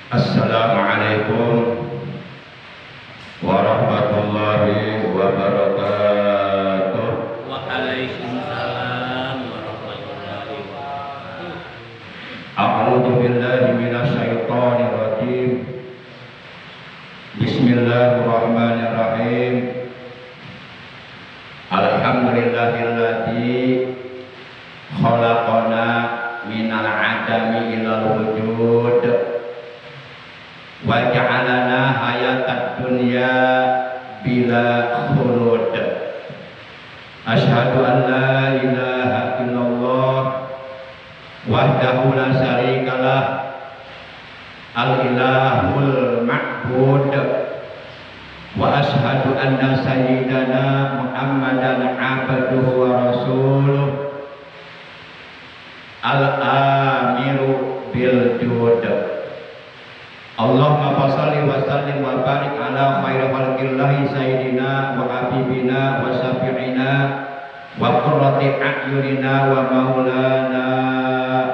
Assalamualaikum warahmatullahi wabarakatuh. Waalaikumsalam warahmatullahi wabarakatuh. A'udzu billahi minasyaitonir rajim. Bismillahirrahmanirrahim. Alhamdulillahilladzi khalaqana minal adami ilal wujud wa ja'alana hayatad dunya bila khulud. Asyhadu an la ilaha illallah wahdahu la syarikalah al-ilahul ma'bud wa asyhadu anna sayyidana Muhammadan abduhu wa rasuluh al-amiru bil jud. Allahumma shalli wa sallim wa barik ala khairi khalqillahi sayyidina wa habibina wa syafi'ina wa qurrati a'yunina wa maulana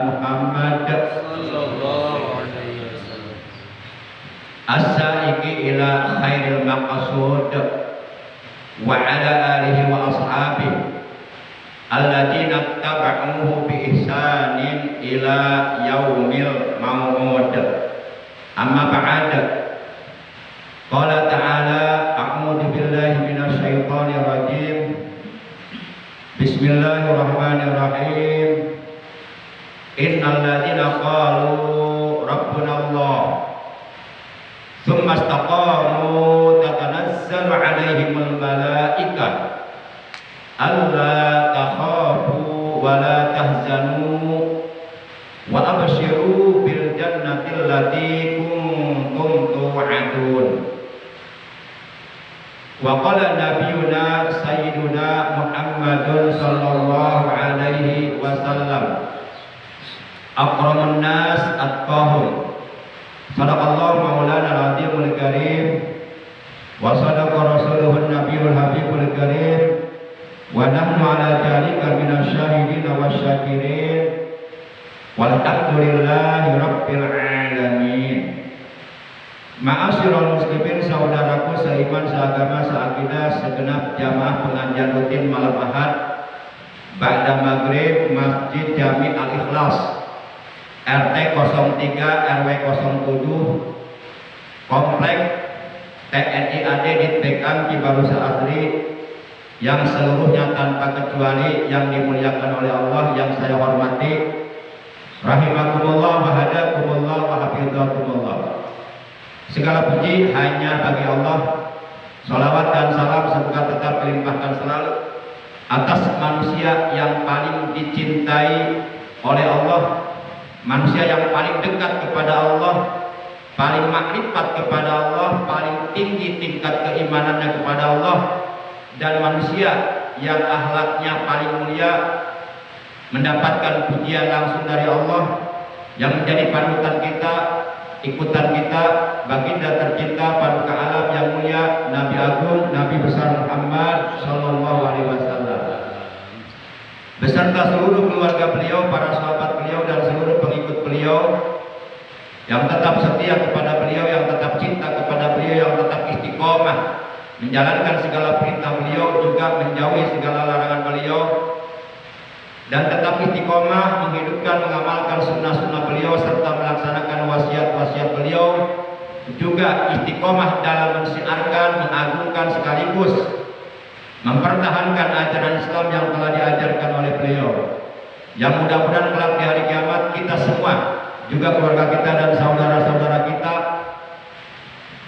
Muhammad Sallallahu alaihi wasallam. as-sa'iqi ila khairil maqsud wa ala alihi wa ashabihi alladzina taba'uhu bi ihsanin ila yaumil mau'ud. Amma ba'd. Qala ta'ala a'udzu billahi minasyaitonir rajim. Bismillahirrahmanirrahim. Innal ladzina qalu rabbuna Allah tsumma istaqamu tatanazzalu 'alaihimul malaikah alla takhafu wa la tahzanu wa abshiru bil jannati allati kuntum tu'adun. Wa qala nabiyuna sayyiduna Muhammadun sallallahu alaihi wasallam akramun nas atqahum. Sadaqallahu maulana al-azimul karim wa sadaqa rasuluhun nabiyul habibul karim wa nahnu ala dzalika minasyahidin wasyakirin. Walhamdulillahi rabbil alamin. Ma'asyiral muslimin, saudaraku seiman, seagama, seakidah, segenap jamaah pengajian rutin malam Ahad ba'da maghrib Masjid Jami Al-Ikhlas RT 03 RW 07 Komplek TNI AD di Tekan Cibarusa Asri, yang seluruhnya tanpa kecuali yang dimuliakan oleh Allah, yang saya hormati. Rahimakumullah wa hadakumullah wa hafidhakumullah. Segala puji hanya bagi Allah. Salawat dan salam semoga tetap dilimpahkan selalu atas manusia yang paling dicintai oleh Allah, manusia yang paling dekat kepada Allah, paling makrifat kepada Allah, paling tinggi tingkat keimanannya kepada Allah, dan manusia yang akhlaknya paling mulia, mendapatkan pujian langsung dari Allah, yang menjadi panutan kita, ikutan kita, baginda tercinta, paduka alam yang mulia, Nabi Agung, Nabi besar Muhammad sallallahu alaihi wasallam, beserta seluruh keluarga beliau, para sahabat beliau, dan seluruh pengikut beliau yang tetap setia kepada beliau, yang tetap cinta kepada beliau, yang tetap istiqomah menjalankan segala perintah beliau, juga menjauhi segala larangan beliau, dan tetap istiqomah menghidupkan, mengamalkan sunnah-sunnah beliau, serta melaksanakan wasiat-wasiat beliau, juga istiqomah dalam mensiarkan, mengagungkan, sekaligus mempertahankan ajaran Islam yang telah diajarkan oleh beliau, yang mudah-mudahan kelak di hari kiamat kita semua, juga keluarga kita dan saudara-saudara kita,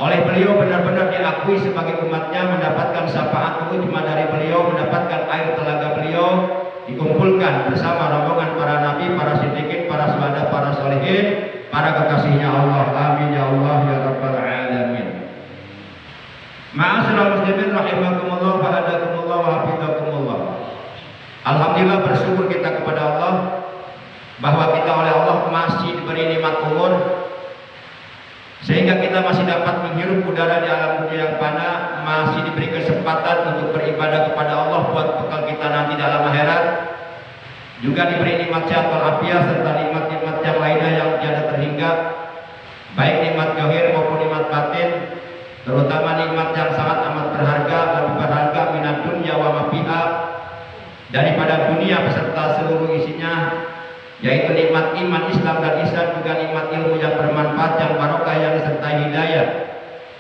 oleh beliau benar-benar diakui sebagai umatnya, mendapatkan syafaat ujma dari beliau, mendapatkan air telaga beliau, dikumpulkan bersama rombongan para nabi, para siddiqin, para syuhada, para sholihin, para kekasihnya Allah. Amin ya Allah ya rabbal alamin. Ma'asyiral muslimin rahimakumullah wa hadakumullah wa hafidhakumullah. Alhamdulillah, bersyukur kita kepada Allah bahwa kita oleh Allah masih diberi nikmat umur, sehingga kita masih dapat menghirup udara di alam dunia yang fana, masih diberi kesempatan untuk beribadah kepada Allah buat bekal kita nanti dalam akhirat, juga diberi nikmat sehat walafiat serta nikmat-nikmat yang lainnya yang tiada terhingga, baik nikmat zahir maupun nikmat batin, terutama nikmat yang sangat amat berharga, lebih berharga minat dunia wa ma fiha, daripada dunia beserta seluruh isinya, yaitu nikmat iman, Islam dan ihsan, juga nikmat ilmu yang bermanfaat, yang barokah, yang disertai hidayah.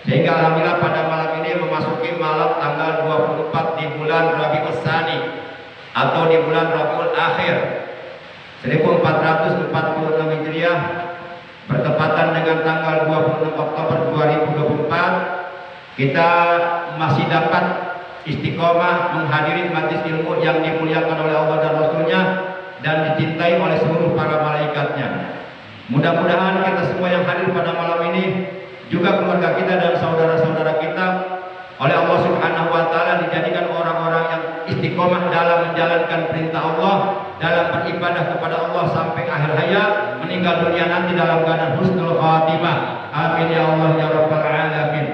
Sehingga alhamdulillah pada malam ini memasuki malam tanggal 24 di bulan Rabiul Tsani atau di bulan Rabiul Akhir 1446 Hijriah, bertepatan dengan tanggal 26 Oktober 2024, kita masih dapat istiqomah menghadiri majelis ilmu yang dimuliakan oleh Allah dan Rasulnya dan dicintai oleh seluruh para malaikatnya. Mudah-mudahan kita semua yang hadir pada malam ini, juga keluarga kita dan saudara-saudara kita, oleh Allah Subhanahu wa Ta'ala dijadikan orang-orang yang istiqomah dalam menjalankan perintah Allah, dalam beribadah kepada Allah sampai akhir hayat, meninggal dunia nanti dalam keadaan husnul khatimah. Amin ya Allah ya rabbal alamin.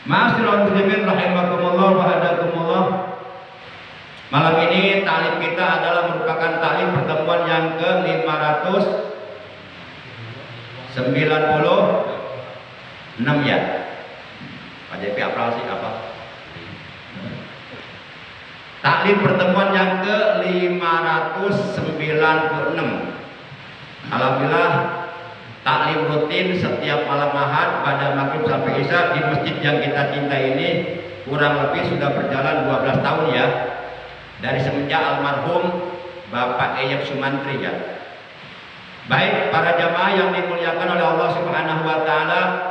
Ma'asyiral muslimin rahimakumullah wa hadakumullah. Malam ini ta'lim kita adalah merupakan ta'lim pertemuan yang ke-596 ya. Pak JP apal sih apa? Taklim pertemuan yang ke-596. Alhamdulillah taklim rutin setiap malam Ahad pada maghrib sampai isya di masjid yang kita cintai ini kurang lebih sudah berjalan 12 tahun ya. Dari semenjak almarhum Bapak Eyap Sumantri ya. Baik para jamaah yang dimuliakan oleh Allah Subhanahu wa Ta'ala,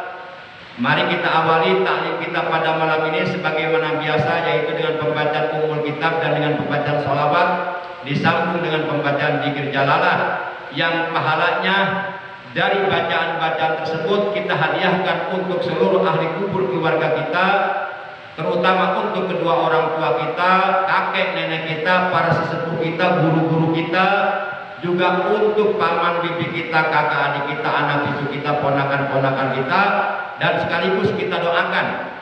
mari kita awali taklim kita pada malam ini sebagaimana biasa, yaitu dengan pembacaan umul kitab dan dengan pembacaan sholawat, disambung dengan pembacaan zikir jalalah, yang pahalanya dari bacaan-bacaan tersebut kita hadiahkan untuk seluruh ahli kubur keluarga kita, terutama untuk kedua orang tua kita, kakek nenek kita, para sesepuh kita, guru-guru kita, juga untuk paman bibi kita, kakak adik kita, anak cucu kita, ponakan-ponakan kita, dan sekaligus kita doakan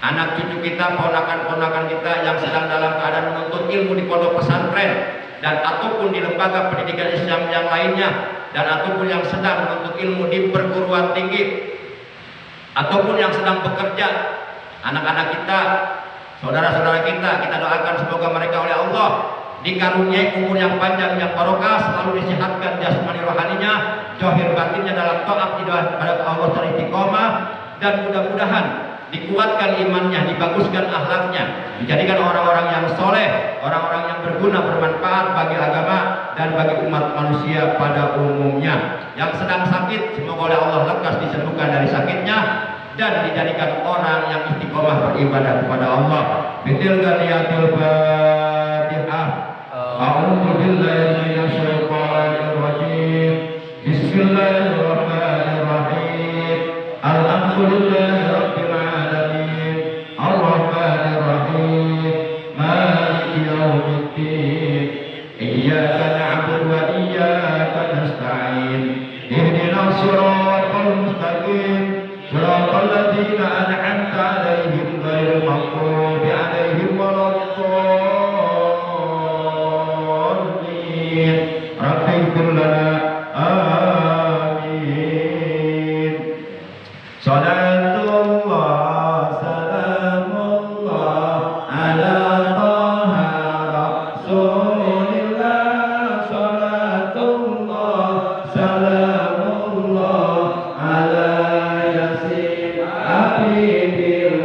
anak cucu kita, ponakan-ponakan kita yang sedang dalam keadaan menuntut ilmu di pondok pesantren dan ataupun di lembaga pendidikan Islam yang lainnya, dan ataupun yang sedang menuntut ilmu di perguruan tinggi, ataupun yang sedang bekerja, anak-anak kita, saudara-saudara kita doakan semoga mereka oleh Allah dikaruniai umur yang panjang yang barokah, selalu disehatkan jasmani rohaninya, zahir batinnya dalam taat kepada Allah secara istiqomah, dan mudah-mudahan dikuatkan imannya, dibaguskan akhlaknya, dijadikan orang-orang yang soleh, orang-orang yang berguna, bermanfaat bagi agama dan bagi umat manusia pada umumnya. Yang sedang sakit semoga oleh Allah lekas disembuhkan dari sakitnya dan dijadikan orang yang istiqomah beribadah kepada Allah. Bitil ganiyatil Fatihah. A'udzu billahi minasyaitonir rajim. Bismillahirrahmanirrahim. Alhamdulillahi rabbil alamin. Arrahmanir rahim. Maliki yaumiddin. Iyyaka na'budu wa iyyaka nasta'in. Ihdinas siratal mustaqim. Shiratal ladzina an'amta 'alaihim ghairil maghdubi 'alaihim waladdallin. Rabbighfir lana. Amin. Salatullah salamullah ala taha rasulillah. Salatullah salamullah ala yasin habibir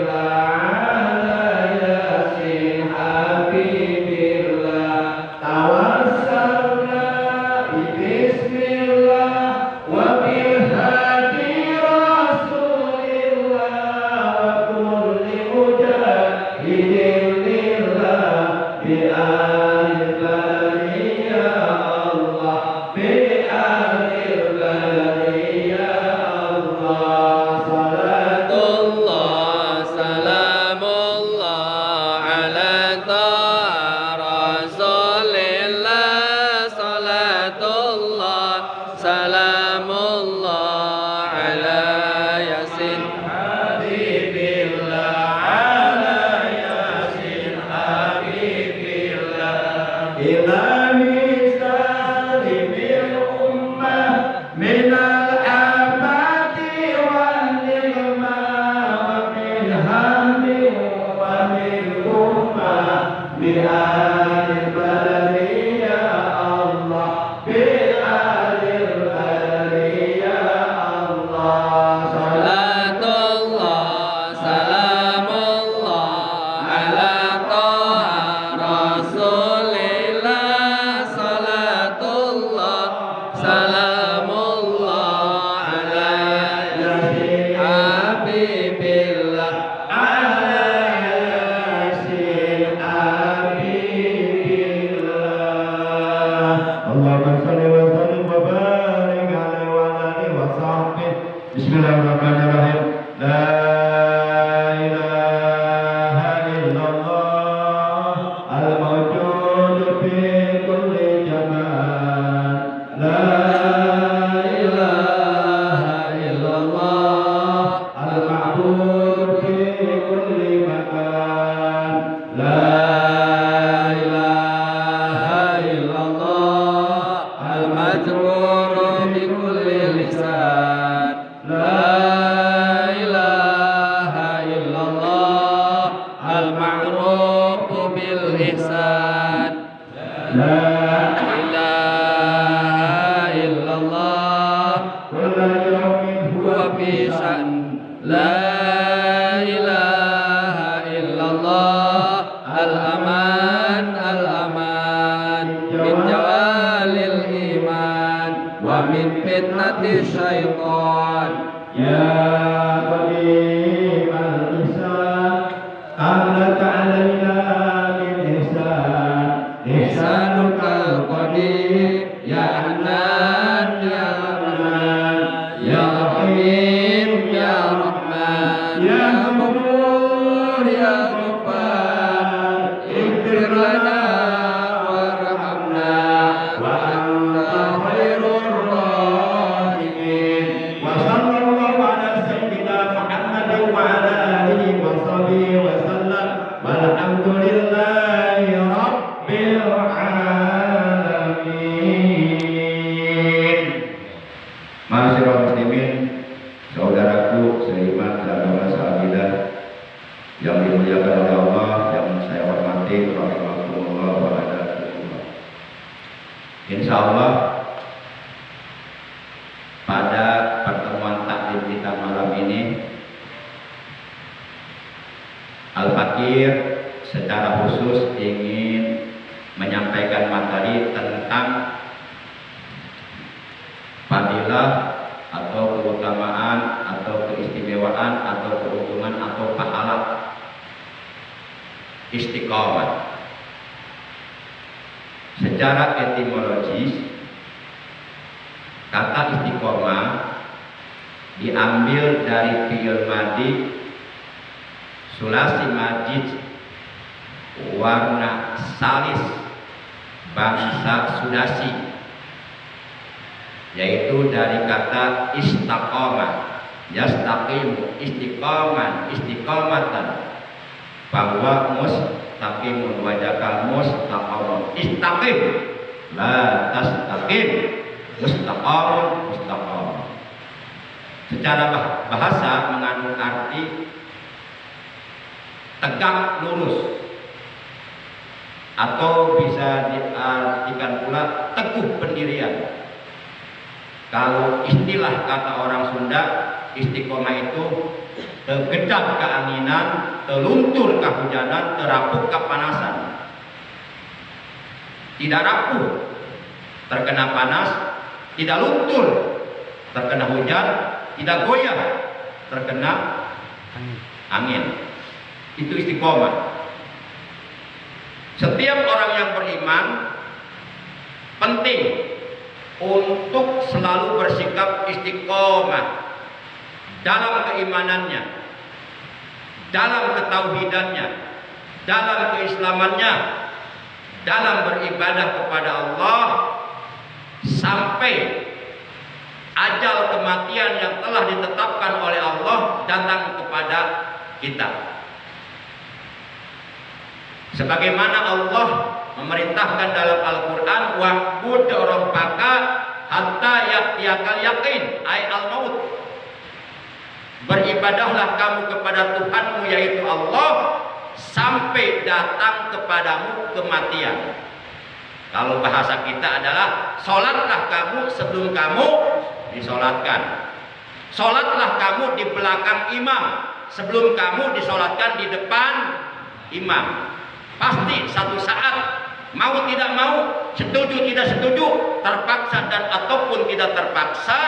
إلهي سالم الأمة من الآفات والنقمة ومن هم ومن أمة بآل البر يا الله بآل البر يا الله Salatullah, salamullah ala Taha Rasulillah. Salatullah, salamullah ala Habibillah. على ياسين حبيب الله اللهم صل وسلم وبارك عليه وعلى اله وصحبه بسم الله الرحمن الرحيم لا اله الا الله الموجود في كل جمال لا اله الا الله المعبود في كل مكان لا إله إلا الله المجبور بكل لسان. لا إله إلا الله المعروف بالإحسان. لا إله إلا الله كل يوم هو في شأن. لا إله إلا الله الأمان الأمان من جوال الإيمان ومن فتنة الشيطان. يا قديم الإحسان أملك علينا بالإحسان إحسانك القديم يا حنان يا رحمن يا رحيم يا رحمن يا غفور يا غفار اغفر لنا وارحمنا وأنت خير الراحمين وصلى الله على سيدنا محمد وعلى آله وصحبه وسلم والحمد لله رب العالمين. Masyaallah muslimin, saudaraku seiman seagama seakidah yang dimuliakan oleh Allah, yang saya hormati, rahimakumullah wa a'adakumullah. Insyaallah pada pertemuan taklim kita malam ini Al-Fakir secara khusus ingin menyampaikan materi tentang fadilah atau keutamaan atau keistimewaan atau keuntungan atau pahala istiqomah. Secara etimologis kata istiqomah diambil dari fi'il madhi sulasi majid warna salis bangsa sudasi, yaitu dari kata istaqamah, yastaqimu, istiqaman, istiqamatan, bahwa mustaqimun wajakal mustaqamun, istaqim la tastaqim, mustaqamun mustaqam. Secara bahasa mengandung arti tegak lurus, atau bisa diartikan pula teguh pendirian. Kalau istilah kata orang Sunda, istiqomah itu tegedap keanginan, teluntur kehujanan, terapuk kepanasan. Tidak rapuh terkena panas, tidak luntur terkena hujan, tidak goyah terkena angin. Itu istiqomah. Setiap orang yang beriman penting untuk selalu bersikap istiqomah dalam keimanannya, dalam ketauhidannya, dalam keislamannya, dalam beribadah kepada Allah sampai ajal kematian yang telah ditetapkan oleh Allah datang kepada kita. Sebagaimana Allah memerintahkan dalam Al-Quran, wa'bud rabbaka hatta ya'tiyakal yaqin, ay al-maut. Beribadahlah kamu kepada Tuhanmu yaitu Allah sampai datang kepadamu kematian. Kalau bahasa kita adalah sholatlah kamu sebelum kamu disolatkan. Sholatlah kamu di belakang imam sebelum kamu disolatkan di depan imam. Pasti satu saat, mau tidak mau, setuju tidak setuju, terpaksa dan ataupun tidak terpaksa,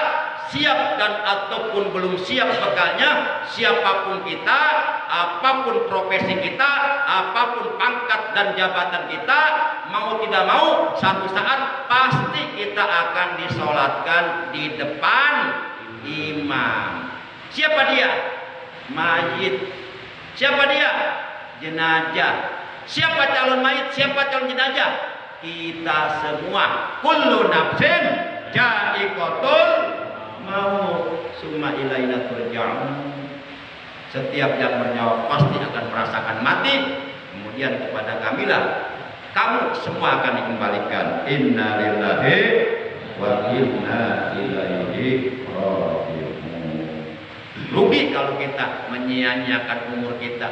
siap dan ataupun belum siap bekalnya, siapapun kita, apapun profesi kita, apapun pangkat dan jabatan kita, mau tidak mau, satu saat pasti kita akan disolatkan di depan imam. Siapa dia? Mayit. Siapa dia? Jenazah. Siapa calon mayit? Siapa calon jenazah? Kita semua. Kullu nafsin ja'iqatul maut summa ilaina turja'un. Setiap yang bernyawa pasti akan merasakan mati, kemudian kepada kamilah kamu semua akan dikembalikan. Inna lillahi wa inna ilaihi raji'un. Rugi kalau kita menyia-nyiakan umur kita,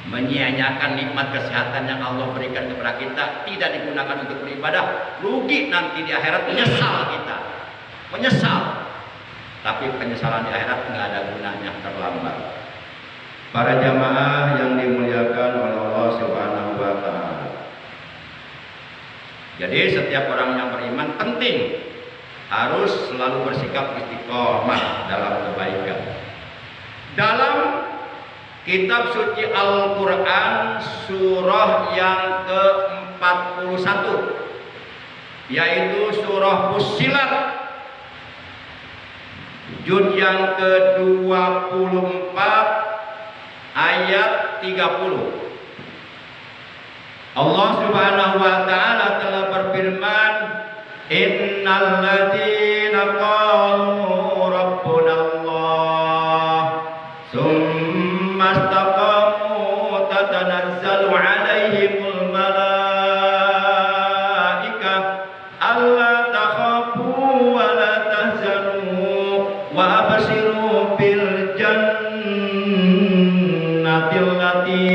menyia-nyiakan nikmat kesehatan yang Allah berikan kepada kita, tidak digunakan untuk beribadah. Rugi nanti di akhirat, menyesal kita, menyesal. Tapi penyesalan di akhirat nggak ada gunanya, terlambat. Para jamaah yang dimuliakan oleh Allah Subhanahu wa Ta'ala. Jadi setiap orang yang beriman penting harus selalu bersikap istiqomah dalam kebaikan. Dalam kitab suci Al-Quran surah yang ke-41, yaitu surah Fussilat, juz yang ke-24 ayat 30. Allah Subhanahu wa Ta'ala telah berfirman, innal ladzina qalu rabbuna Allah summa istaqamu tatanazzalu alaihimul malaikah alla takhafu wa la tahzanu wa abshiru bil jannati allati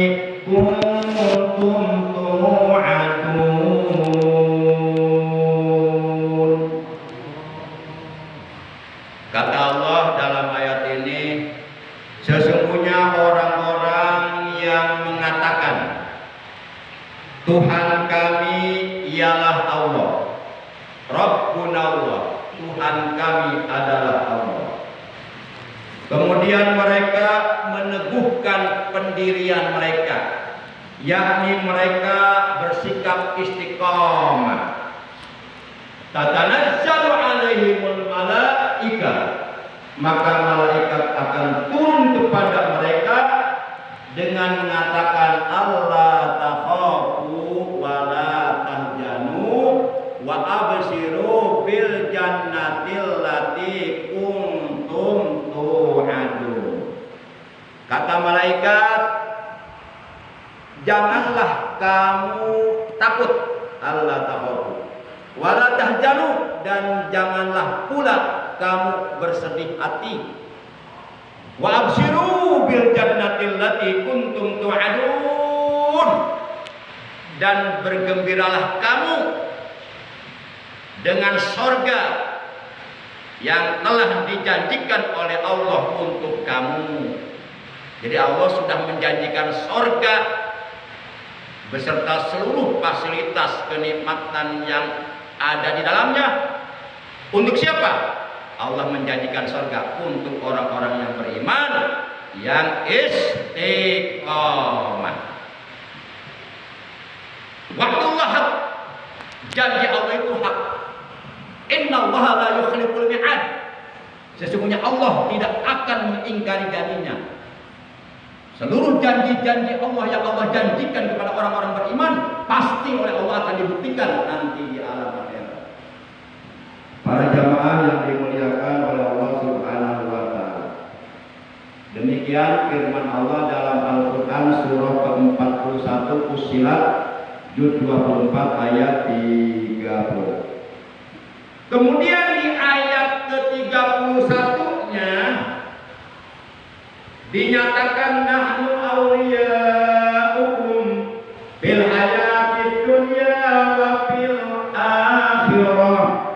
kuntum tu'adun. Kata Allah dalam ayat ini, sesungguhnya orang-orang yang mengatakan Tuhan kami ialah Allah, Rabbuna Allah, Tuhan kami adalah Allah. Kemudian mereka meneguhkan pendirian mereka, yakni mereka bersikap istiqomah. Tatanazzalu alaihimul malaika, maka malaikat akan turun kepada mereka dengan mengatakan alla takhafu wa la tahzanu wa abshiru bil jannatil lati kuntum tu'adun. Kata malaikat, janganlah kamu takut, alla takhafu wa la tahzanu, dan janganlah pula kamu bersedih hati. Wa abshiru bil jannatil lati kuntum tu'adun, dan bergembiralah kamu dengan sorga yang telah dijanjikan oleh Allah untuk kamu. Jadi Allah sudah menjanjikan sorga beserta seluruh fasilitas kenikmatan yang ada di dalamnya. Untuk siapa? Allah menjanjikan surga untuk orang-orang yang beriman, yang istiqomah. Wa'dullah haq, janji Allah itu hak. Innallaha la yukhliful mi'ad, sesungguhnya Allah tidak akan mengingkari janjinya. Seluruh janji-janji Allah yang Allah janjikan kepada orang-orang beriman pasti oleh Allah akan dibuktikan nanti di alam akhirat. Para jamaah yang dimuliakan oleh Allah Subhanahu wa Ta'ala, demikian firman Allah dalam Al-Quran surah ke-41 Fussilat Juz 24 ayat 30. Kemudian di ayat ke-31-nya dinyatakan nahnu awliyaukum fil hayatid dunya wa fil akhirah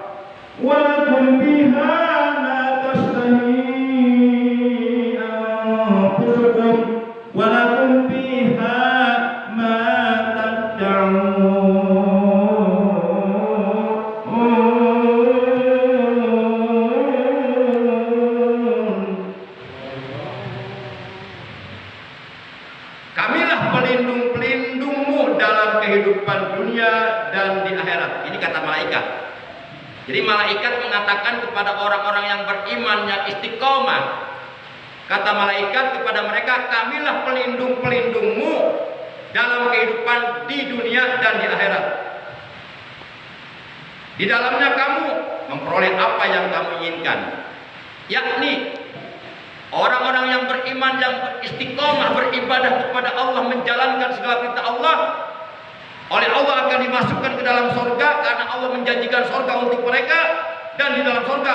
wa lakum biha ma tashtahi anfusukum wa lakum biha ma tad'un. Kamilah pelindung-pelindungmu dalam kehidupan dunia dan di akhirat. Ini kata malaikat. Jadi malaikat mengatakan kepada orang-orang yang beriman yang istiqomah. Kata malaikat kepada mereka, kamilah pelindung-pelindungmu dalam kehidupan di dunia dan di akhirat. Di dalamnya kamu memperoleh apa yang kamu inginkan. Yakni orang-orang yang beriman, yang beristiqomah, beribadah kepada Allah, menjalankan segala perintah Allah, oleh Allah akan dimasukkan ke dalam surga karena Allah menjanjikan surga untuk mereka, dan di dalam surga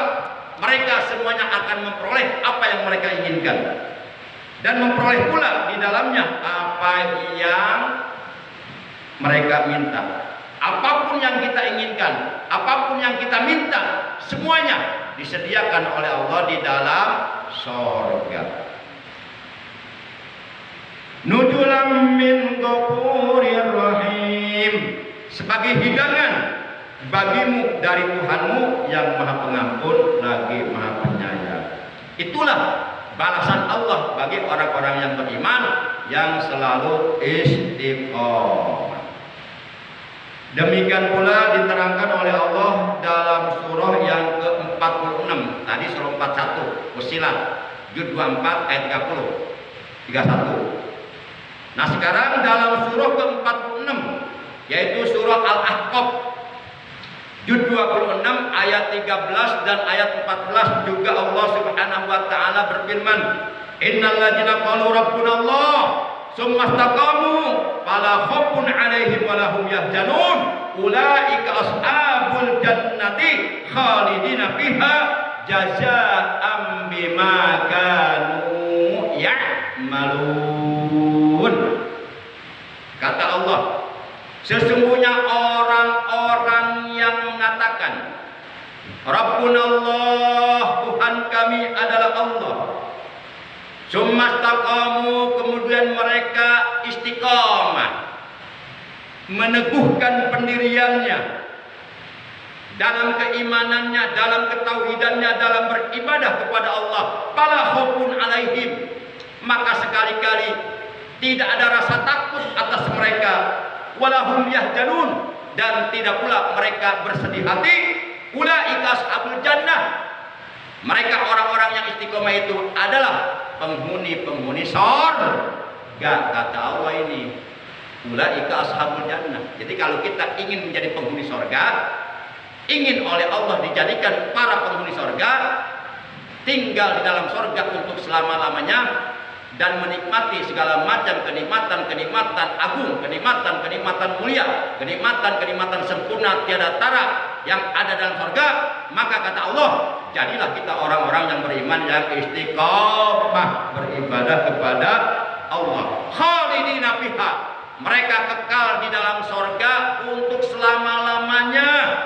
mereka semuanya akan memperoleh apa yang mereka inginkan, dan memperoleh pula di dalamnya apa yang mereka minta. Apapun yang kita inginkan, apapun yang kita minta, semuanya disediakan oleh Allah di dalam surga. Nuzulam min ghafurir rahim, sebagai hidangan bagimu dari Tuhanmu yang Maha Pengampun lagi Maha Penyayang. Itulah balasan Allah bagi orang-orang yang beriman yang selalu istiqomah. Demikian pula diterangkan oleh Allah dalam surah yang ke-46. Tadi surah 41, Fussilat, Juz 24 ayat 31. Nah, sekarang dalam surah ke-46, yaitu surah Al-Ahqaf, Juz 26 ayat 13 dan ayat 14, juga Allah Subhanahu wa taala berfirman, "Innal ladzina qalu rabbuna Allah summa istaqamu fala khaufun 'alaihim wa lahum yahzanun ulaika ashabul jannati khalidina fiha jazaa'an bima kanu ya'malun." Kata Allah, sesungguhnya orang-orang yang mengatakan Rabbuna Allah, Tuhan kami adalah Allah, Sumastaqamu, kemudian mereka istiqamah, meneguhkan pendiriannya dalam keimanannya, dalam ketauhidannya, dalam beribadah kepada Allah. Fala khaufun alaihim, maka sekali-kali tidak ada rasa takut atas mereka. Walahum yahzanun, dan tidak pula mereka bersedih hati. Ulaika ashabul jannah, mereka orang-orang yang istiqomah itu adalah penghuni-penghuni surga. Kata Allah ini, ulaika ashabul jannah. Jadi kalau kita ingin menjadi penghuni surga, ingin oleh Allah dijadikan para penghuni surga, tinggal di dalam surga untuk selama-lamanya dan menikmati segala macam kenikmatan-kenikmatan agung, kenikmatan-kenikmatan mulia, kenikmatan-kenikmatan sempurna tiada tara yang ada dalam surga, maka kata Allah, jadilah kita orang-orang yang beriman yang istiqomah beribadah kepada Allah. Khalidina fiha, mereka kekal di dalam surga untuk selama-lamanya.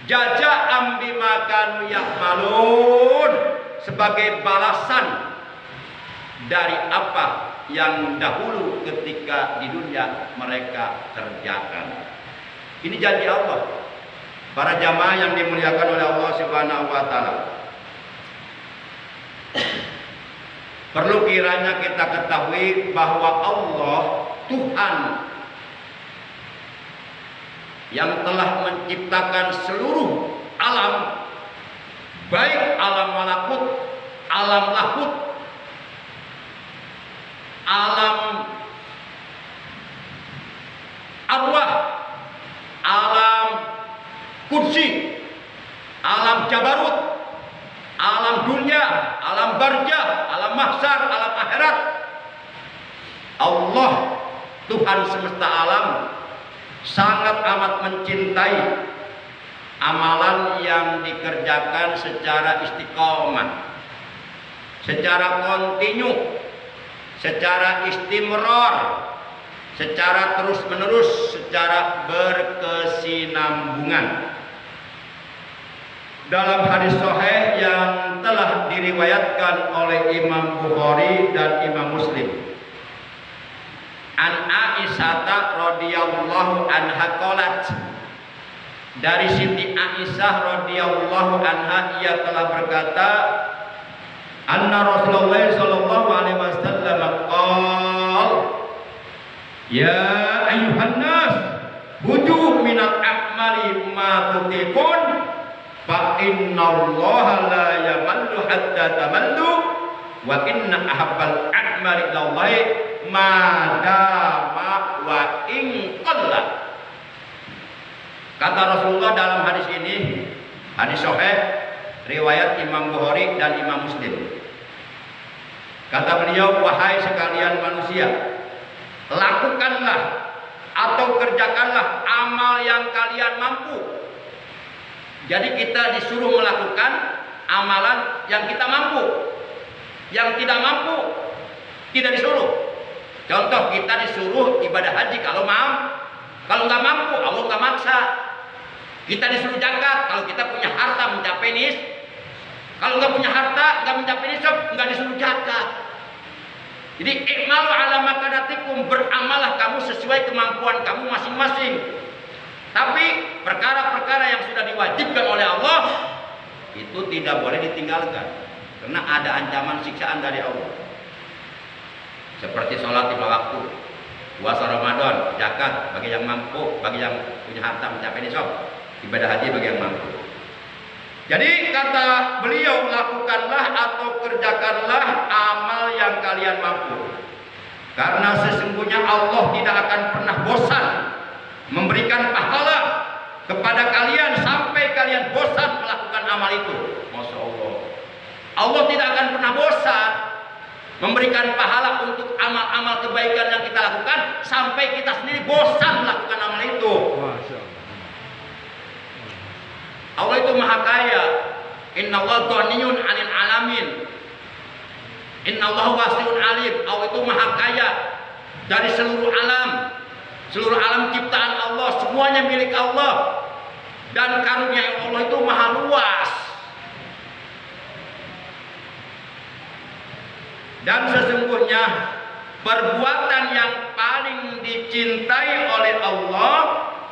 Jazaa'an bima kanu ya'malun, sebagai balasan dari apa yang dahulu ketika di dunia mereka kerjakan. Ini janji Allah. Para jamaah yang dimuliakan oleh Allah Subhanahu wa taala, perlu kiranya kita ketahui bahwa Allah Tuhan yang telah menciptakan seluruh alam, baik alam malakut, alam lahut, alam arwah, alam kursi, alam jabarut, alam dunia, alam barzah, alam mahsyar, alam akhirat. Allah Tuhan semesta alam sangat amat mencintai amalan yang dikerjakan secara istiqomah, secara kontinu, secara istimror, secara terus-menerus, secara berkesinambungan. Dalam hadis sahih yang telah diriwayatkan oleh Imam Bukhari dan Imam Muslim, an Aisyah radhiyallahu anha qalat, dari Siti Aisyah radhiyallahu anha ia telah berkata, anna Rasulullah sallallahu alaihi wasallam qala, ya ayyuhan nas, bujuh minal a'mali ma tutiqun, fa innallaha la yamallu hatta tamallu, wa inna ahabbal a'mali ilallahi ma dama wa in qalla. Kata Rasulullah dalam hadis ini, hadis sahih riwayat Imam Bukhari dan Imam Muslim. Kata beliau, wahai sekalian manusia, lakukanlah atau kerjakanlah amal yang kalian mampu. Jadi kita disuruh melakukan amalan yang kita mampu. Yang tidak mampu tidak disuruh. Contoh, kita disuruh ibadah haji kalau nggak mampu, Allah nggak maksa. Kita disuruh zakat kalau kita punya harta mencapai nis. Kalau nggak punya harta, nggak mencapai nisab, nggak disuruh zakat. Jadi i'malu ala maqadatikum, beramalah kamu sesuai kemampuan kamu masing-masing. Tapi perkara-perkara yang sudah diwajibkan oleh Allah itu tidak boleh ditinggalkan, karena ada ancaman siksaan dari Allah. Seperti sholat 5 waktu, puasa Ramadan, zakat bagi yang mampu, bagi yang punya harta mencapai nisab, ibadah haji bagi yang mampu. Jadi kata beliau, lakukanlah atau kerjakanlah amal yang kalian mampu, karena sesungguhnya Allah tidak akan pernah bosan memberikan pahala kepada kalian sampai kalian bosan melakukan amal itu. Masya Allah, Allah tidak akan pernah bosan memberikan pahala untuk amal-amal kebaikan yang kita lakukan sampai kita sendiri bosan melakukan amal itu. Allah itu maha kaya. Innallaha ghaniyun 'anil alamin. Innallaha wasi'un alim. Allah itu maha kaya dari seluruh alam. Seluruh alam ciptaan Allah, semuanya milik Allah. Dan karunia Allah itu maha luas. Dan sesungguhnya perbuatan yang paling dicintai oleh Allah,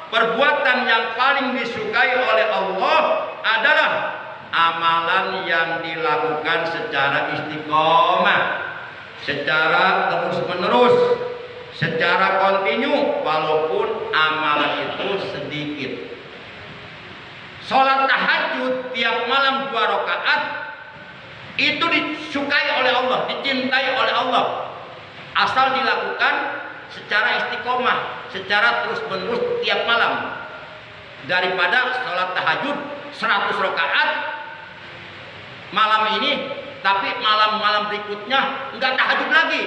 perbuatan yang paling disukai oleh Allah adalah amalan yang dilakukan secara istiqomah, secara terus-menerus, secara kontinu, walaupun amalan itu sedikit. Sholat tahajud tiap malam 2 rakaat itu disukai oleh Allah, dicintai oleh Allah, asal dilakukan secara istiqomah, secara terus-menerus tiap malam. Daripada sholat tahajud 100 rakaat malam ini, tapi malam-malam berikutnya enggak tahajud lagi.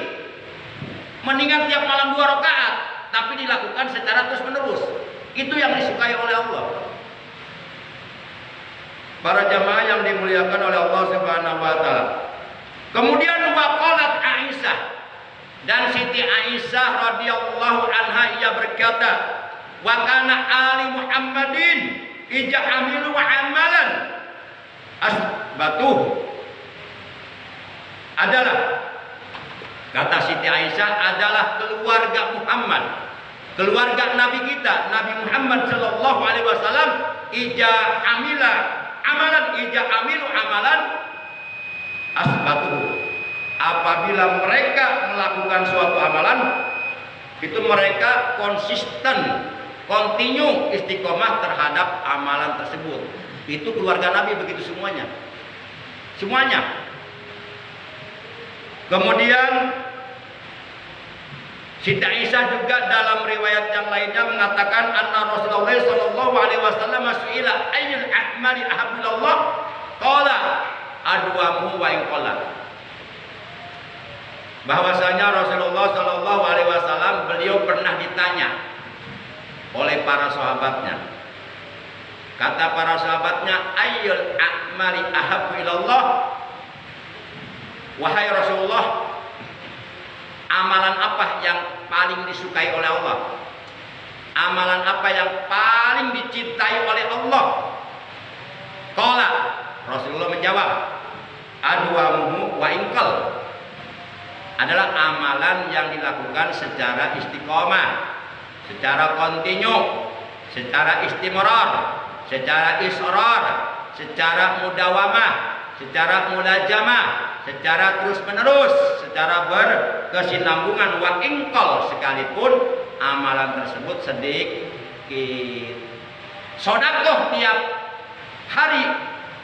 Mendingan tiap malam 2 rakaat, tapi dilakukan secara terus-menerus. Itu yang disukai oleh Allah. Para jamaah yang dimuliakan oleh Allah Subhanahu wa taala. Kemudian waqalat Aisyah, dan Siti Aisyah radhiyallahu anha ia berkata, wa kana ali Muhammadin ija'amilu wa amalan asbatuh, adalah, kata Siti Aisyah, adalah keluarga Muhammad, keluarga Nabi kita, Nabi Muhammad sallallahu alaihi wasallam, ija'amila amalan, ija'amilu amalan asbatuh, apabila mereka melakukan suatu amalan itu mereka konsisten, kontinu, istiqomah terhadap amalan tersebut. Itu keluarga Nabi begitu semuanya. Kemudian Siti Aisyah juga dalam riwayat yang lainnya mengatakan, anna Rasulullah sallallahu alaihi wasallam su'ila ayyul a'mali ahabbillah, qala adwamu wa in qalla. Bahwasanya Rasulullah sallallahu alaihi wasallam beliau pernah ditanya, oleh para sahabatnya. Kata para sahabatnya, ayyul a'mali ahabbu ilallah. Wahai Rasulullah, amalan apa yang paling disukai oleh Allah? Amalan apa yang paling dicintai oleh Allah? Qala, Rasulullah menjawab, adwamuhu wa inkal, adalah amalan yang dilakukan secara istiqomah, secara kontinu, secara istimrar, secara israr, secara mudawamah, secara mulajamah, secara terus menerus, secara berkesinambungan, wa inkal, sekalipun amalan tersebut sedikit. Sedekah tiap hari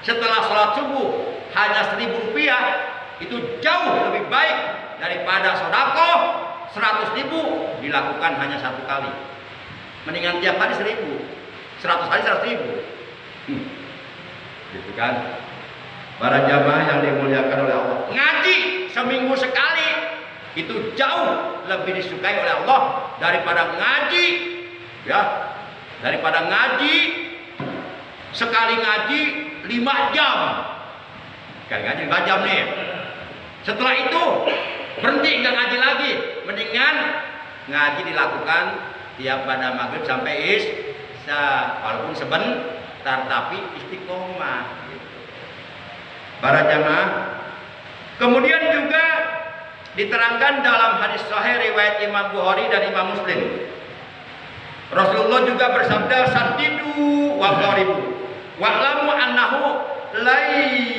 setelah sholat subuh hanya 1.000 rupiah, itu jauh lebih baik daripada sedekah 100.000 dilakukan hanya 1 kali. Mendingan tiap hari 1.000, 100 hari 100.000. Gitu kan? Para jamaah yang dimuliakan oleh Allah, ngaji seminggu sekali itu jauh lebih disukai oleh Allah daripada ngaji, ya, daripada ngaji sekali ngaji 5 jam. Sekali ngaji 5 jam nih. Setelah itu berhenti, nggak ngaji lagi. Mendingan ngaji dilakukan tiap pada maghrib sampai isya, walaupun sebentar tapi istiqomah. Para jamaah, kemudian juga diterangkan dalam hadis sahih riwayat Imam Bukhari dan Imam Muslim, Rasulullah juga bersabda, saddidu wa qaribu wa'lamu annahu la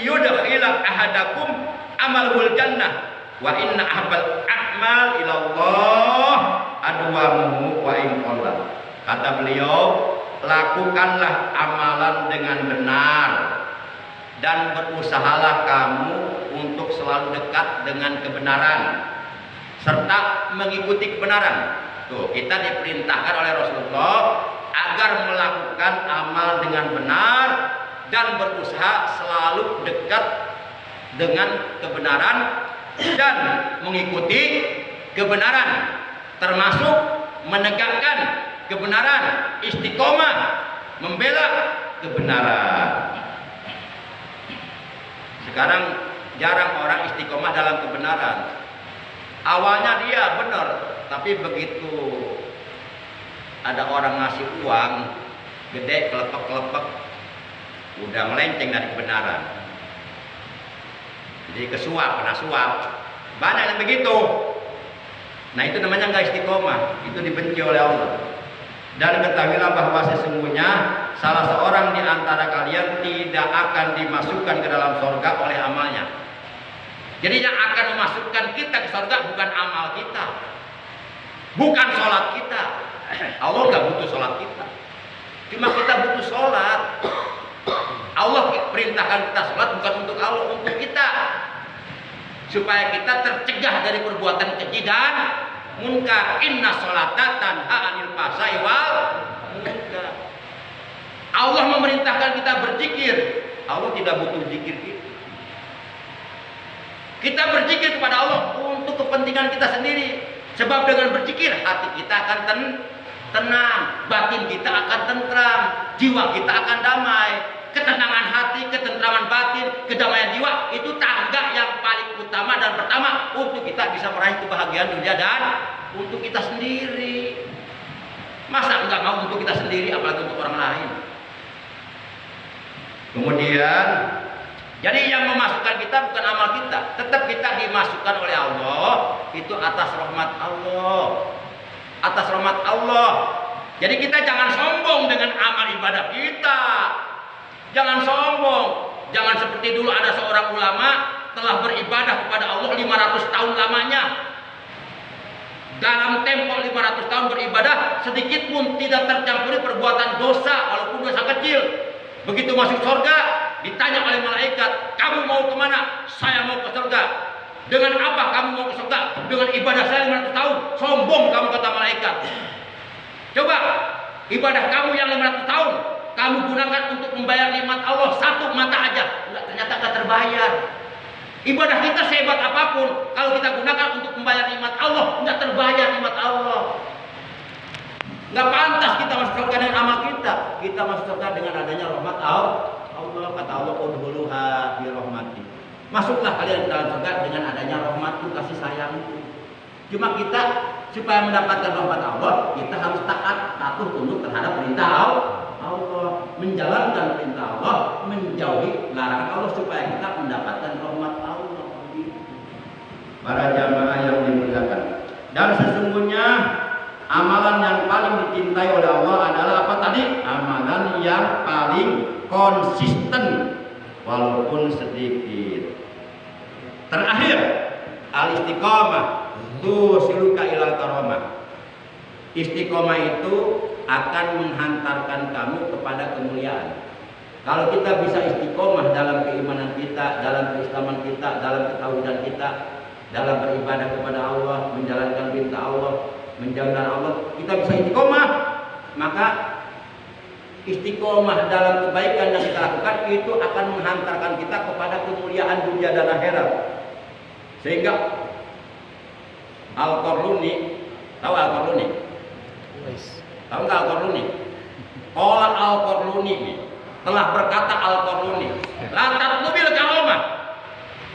yudkhila ahadakum amalul jannah wa inna ahabbal a'mal ilallah adwamuhu wa in qalla. Kata beliau, lakukanlah amalan dengan benar dan berusahalah kamu untuk selalu dekat dengan kebenaran serta mengikuti kebenaran. Tuh, kita diperintahkan oleh Rasulullah agar melakukan amal dengan benar dan berusaha selalu dekat dengan kebenaran dan mengikuti kebenaran, termasuk menegakkan kebenaran, istiqomah, membela kebenaran. Sekarang jarang orang istiqomah dalam kebenaran. Awalnya dia benar, tapi begitu ada orang ngasih uang gede, kelepek-kelepek, udah melenceng dari kebenaran. Jadi kesuap, kena suap. Banyak yang begitu. Nah, itu namanya nggak istiqomah, itu dibenci oleh Allah. Dan ketahuilah bahwa sesungguhnya salah seorang di antara kalian tidak akan dimasukkan ke dalam surga oleh amalnya. Jadi yang akan memasukkan kita ke surga bukan amal kita, bukan sholat kita. Allah nggak butuh sholat kita, cuma kita butuh sholat. Allah perintahkan kita sholat bukan untuk Allah, untuk kita, supaya kita tercegah dari perbuatan keji dan munkar. Inna sholata tanha anil fahsya'i wal munkar. Allah memerintahkan kita berzikir. Allah tidak butuh zikir kita. Kita berzikir kepada Allah untuk kepentingan kita sendiri. Sebab dengan berzikir hati kita akan tenang, batin kita akan tentram, jiwa kita akan damai. Ketenangan hati, ketentraman batin, kedamaian jiwa itu tangga yang paling utama dan pertama untuk kita bisa meraih kebahagiaan dunia dan untuk kita sendiri. Masa enggak mau untuk kita sendiri, apalagi untuk orang lain. Kemudian, jadi yang memasukkan kita bukan amal kita, tetap kita dimasukkan oleh Allah itu atas rahmat Allah, atas rahmat Allah. Jadi kita jangan sombong dengan amal ibadah kita. Jangan sombong. Jangan seperti dulu ada seorang ulama telah beribadah kepada Allah 500 tahun lamanya. Dalam tempo 500 tahun beribadah, sedikit pun tidak tercampuri perbuatan dosa, walaupun dosa kecil. Begitu masuk surga, ditanya oleh malaikat, kamu mau kemana? Saya mau ke surga. Dengan apa kamu mau ke surga? Dengan ibadah saya 500 tahun. Sombong kamu, kata malaikat. Coba ibadah kamu yang 500 tahun kamu gunakan untuk membayar nikmat Allah satu mata aja, ternyata nggak terbayar. Ibadah kita sehebat apapun, kalau kita gunakan untuk membayar nikmat Allah, nggak terbayar nikmat Allah. Nggak pantas kita masuk surga dengan amal kita. Kita masuk surga dengan adanya rahmat Allah. Kata Allah, udhuluha bi rahmati. Masuklah kalian ke dalam surga dengan adanya rahmatku, kasih sayangku. Cuma kita supaya mendapatkan rahmat Allah, kita harus taat, patuh tunduk terhadap perintah Allah, menjalankan perintah Allah, menjauhi larangan Allah supaya kita mendapatkan rahmat Allah. Para jamaah yang dimuliakan. Dan sesungguhnya amalan yang paling dicintai oleh Allah adalah apa tadi? Amalan yang paling konsisten walaupun sedikit. Terakhir, al-istiqamah tusiluka ilal karamah. Istiqomah itu akan menghantarkan kamu kepada kemuliaan. Kalau kita bisa istiqomah dalam keimanan kita, dalam keislaman kita, dalam ketauhidan kita, dalam beribadah kepada Allah, menjalankan perintah Allah, menjauh dari Allah, kita bisa istiqomah, maka istiqomah dalam kebaikan yang kita lakukan itu akan menghantarkan kita kepada kemuliaan dunia dan akhirat. Sehingga Al-Qaruni, tahu Al-Qaruni? Tahu nggak Al-Qaruni? Qala Al-Qaruni, telah berkata Al-Qaruni, la tatlubil karamah,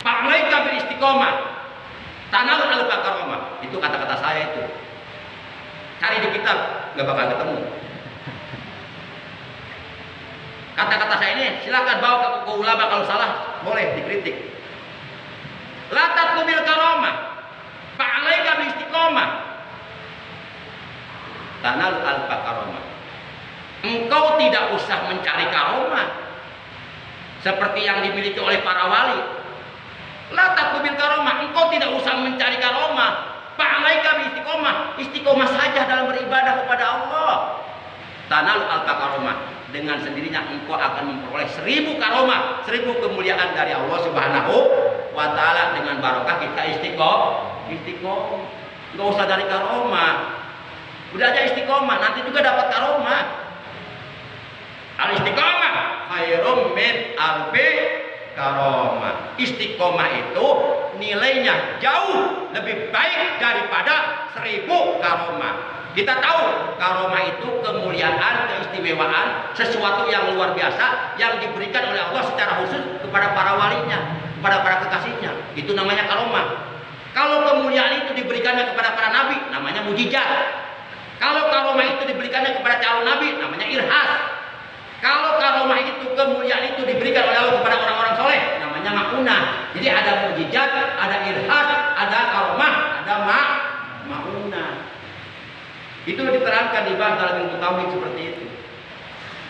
fa'alaika bil istiqomah, tanal al-karamah. Itu kata-kata saya itu. Cari di kitab, nggak bakal ketemu. Kata-kata saya ini silakan bawa ke ulama, kalau salah boleh dikritik. La tatlubil karamah, fa'alaika bil istiqomah, tanal al-karamah. Engkau tidak usah mencari karomah seperti yang dimiliki oleh para wali. La tatlubil karamah, engkau tidak usah mencari karomah. Fa'alaika bil istiqomah, istiqomah saja dalam beribadah kepada Allah. Tanal al-karamah, dengan sendirinya engkau akan memperoleh 1000 karomah, 1000 kemuliaan dari Allah Subhanahu wa taala dengan barokah kita istiqomah. Enggak usah dari karomah. Udah aja istiqomah, nanti juga dapat karomah. Al-istiqomah khairum min alfi karomah. Istiqomah itu nilainya jauh lebih baik daripada 1000 karomah. Kita tahu karomah itu kemuliaan, keistimewaan, sesuatu yang luar biasa yang diberikan oleh Allah secara khusus kepada para walinya, kepada para kekasihnya. Itu namanya karomah. Kalau kemuliaan itu diberikannya kepada para nabi, namanya mujizat. Kalau karomah itu diberikannya kepada calon nabi, namanya irhas. Kalau karomah itu, kemuliaan itu diberikan oleh Allah kepada orang-orang soleh, namanya makunah. Jadi ada mujizat, ada irhas, ada karomah, ada makunah. Itu diterangkan di bahas dalam ilmu tauhid seperti itu.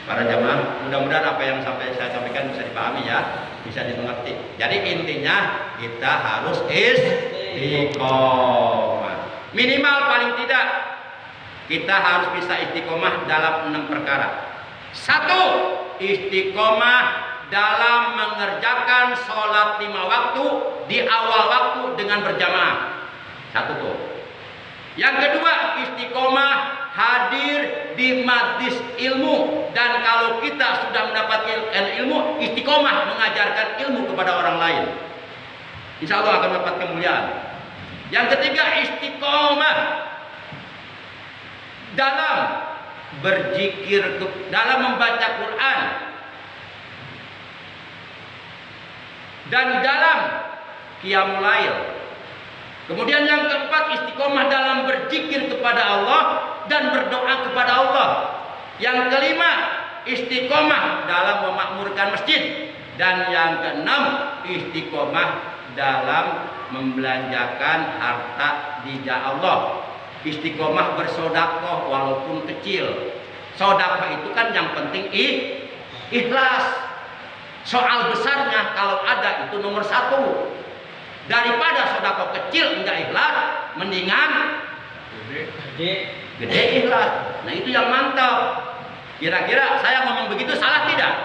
Para jamaah, mudah-mudahan apa yang saya sampaikan bisa dipahami ya, bisa dimengerti. Jadi intinya kita harus istiqomah. Minimal paling tidak kita harus bisa istiqomah dalam 6 perkara. 1. Istiqomah dalam mengerjakan sholat 5 waktu di awal waktu dengan berjamaah. 1 tuh. Yang kedua, istiqomah hadir di majlis ilmu, dan kalau kita sudah mendapatkan ilmu, istiqomah mengajarkan ilmu kepada orang lain. Insya Allah akan mendapat kemuliaan. Yang ketiga, istiqomah dalam berzikir, dalam membaca Quran, dan dalam qiyamul lail. Kemudian yang keempat, istiqomah dalam berzikir kepada Allah dan berdoa kepada Allah. Yang kelima, istiqomah dalam memakmurkan masjid. Dan yang keenam, istiqomah dalam membelanjakan harta di jalan Allah. Istiqomah bersodakoh walaupun kecil. Sodakoh itu kan yang penting ikhlas. Soal besarnya kalau ada itu nomor 1. Daripada sodakoh kecil enggak ikhlas, mendingan gede ikhlas. Nah itu yang mantap. Kira-kira saya ngomong begitu salah tidak?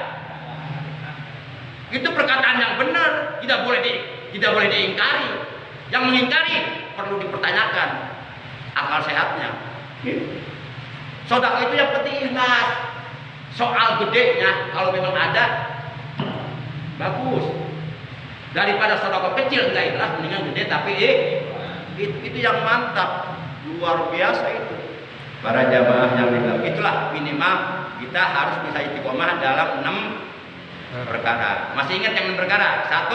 Itu perkataan yang benar, tidak boleh diingkari. Yang mengingkari perlu dipertanyakan akal sehatnya. Sodakoh itu yang penting ikhlas. Soal gedenya kalau memang ada, bagus. Daripada sedekah kecil enggak ikhlas, mendingan gede tapi itu yang mantap, luar biasa itu. Para jamaah yang dibilang itulah minimal kita harus bisa istiqomah dalam 6 perkara. Masih ingat yang 6 perkara? 1,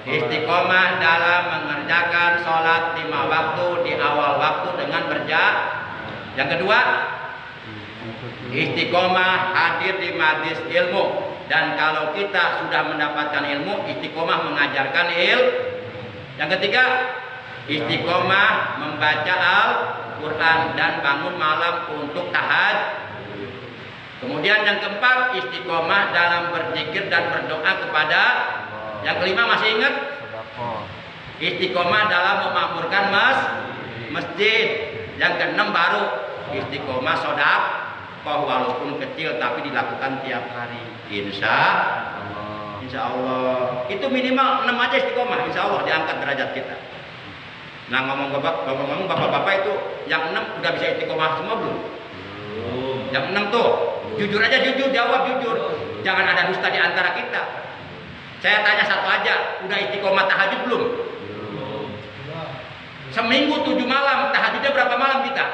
istiqomah dalam mengerjakan sholat 5 waktu di awal waktu dengan berjamaah. Yang kedua, istiqomah hadir di majelis ilmu, dan kalau kita sudah mendapatkan ilmu, istiqomah mengajarkan ilmu. Yang ketiga, istiqomah membaca Al-Quran dan bangun malam untuk tahajud. Kemudian yang keempat, istiqomah dalam berzikir dan berdoa kepada. Yang kelima masih ingat? Istiqomah dalam memakmurkan masjid. Yang keenam baru istiqomah sedekah walaupun kecil tapi dilakukan tiap hari. Insya Allah. Itu minimal 6 aja istiqomah. Insya Allah diangkat derajat kita. Nah ngomong bapak-bapak itu yang 6 udah bisa istiqomah semua belum? Yang 6 tuh jujur aja, jujur, jawab jujur. Jangan ada dusta di antara kita. Saya tanya satu aja, udah istiqomah tahajud belum? Seminggu 7 malam, tahajudnya berapa malam kita?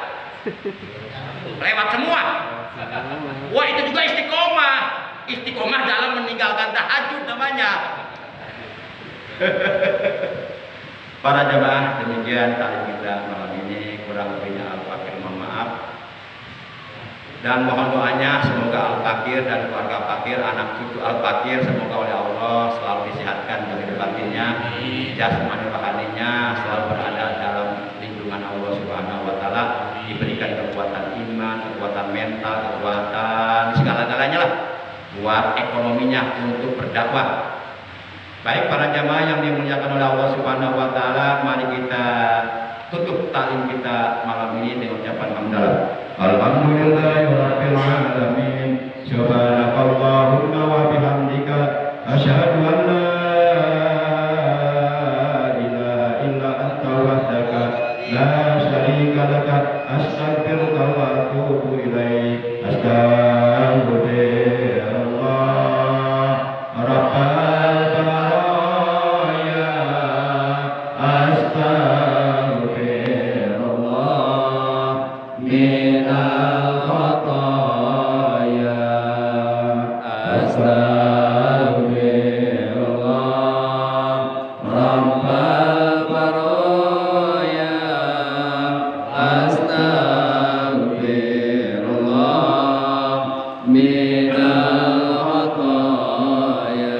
Lewat semua. Wah itu juga istiqomah. Istiqomah dalam meninggalkan tahajud namanya. Para jamaah, demikian taklim kita malam ini. Kurang lebihnya Al-Fakir mohon maaf. Dan mohon doanya semoga Al-Fakir dan keluarga Fakir, anak cucu Al-Fakir, semoga oleh Allah selalu disehatkan dari batinnya, jasmani rohaninya selalu berada dalam lindungan Allah Subhanahu wa taala, diberikan kekuatan iman, kekuatan mental, kekuatan segala-galanya lah buat ekonominya untuk berdakwah. Baik para jamaah yang dimuliakan oleh Allah Subhanahu wa taala, mari kita tutup taklim kita malam ini dengan ucapan hamdalah. Alhamdulillahirabbil alamin. Subhanakallahumma wa bihamdika asyhadu an la ilaha illa anta wahdaka la syarika laka astaghfiruka wa atubu ilaik. Astaghfirullah rabbal baraya. Astaghfirullah minal khataya. Astaghfirullah rabbal baraya. Astaghfirullah minal khataya.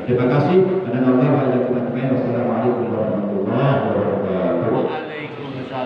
Terima kasih. Wassalamualaikum warahmatullahi wabarakatuh.